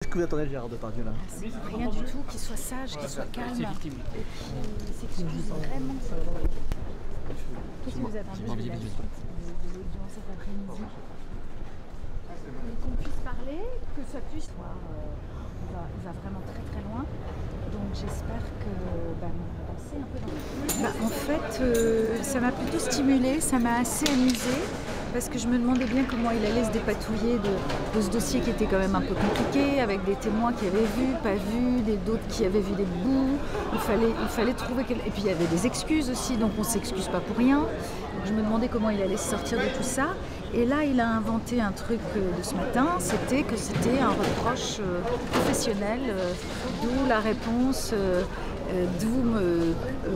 Qu'est-ce que vous attendez de Gérard Depardieu là? Rien du tout, qu'il soit sage, qu'il soit calme, et qu'il s'excuse vraiment. Qu'est-ce que vous attendez de la suite de l'audience cet après-midi? Qu'on puisse parler, que ça puisse voir. Il va vraiment très très loin. Donc j'espère que on va passer un peu dans le... En fait, ça m'a plutôt stimulée, ça m'a assez amusée. Parce que je me demandais bien comment il allait se dépatouiller de ce dossier qui était quand même un peu compliqué, avec des témoins qui avaient vu, pas vu, d'autres qui avaient vu des bouts. Il fallait trouver... Et puis il y avait des excuses aussi, donc on ne s'excuse pas pour rien. Donc je me demandais comment il allait se sortir de tout ça. Et là, il a inventé un truc de ce matin, c'était que c'était un reproche professionnel, d'où la réponse...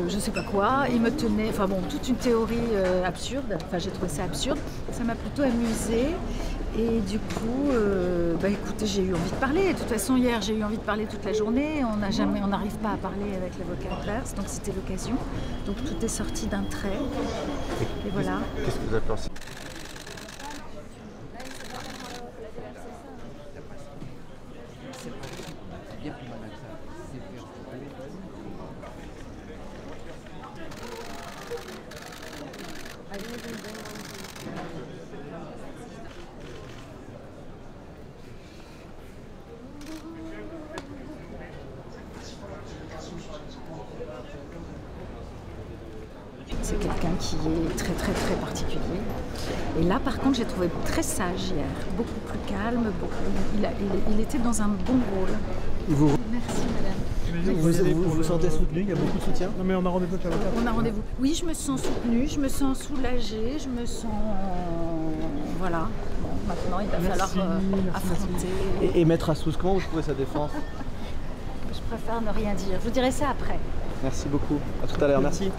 je sais pas quoi, il me tenait, enfin bon, toute une théorie absurde, enfin j'ai trouvé ça absurde, ça m'a plutôt amusée et du coup, écoutez, j'ai eu envie de parler, de toute façon hier j'ai eu envie de parler toute la journée, on n'arrive pas à parler avec l'avocat adverse, donc c'était l'occasion, donc tout est sorti d'un trait, et voilà. Qu'est-ce que vous avez pensé? C'est quelqu'un qui est très très très particulier. Et là par contre j'ai trouvé très sage hier, beaucoup plus calme, il était dans un bon rôle. Merci madame. Vous vous sentez soutenu? Il y a beaucoup de soutien? Non mais on a rendez-vous avec l'avocat. On a rendez-vous. Oui, je me sens soutenue, je me sens soulagée, je me sens... voilà. Bon, maintenant il va falloir affronter... Et Maître Assous, comment vous trouvez sa défense? Je préfère ne rien dire, je vous dirai ça après. Merci beaucoup, à tout à l'heure, merci.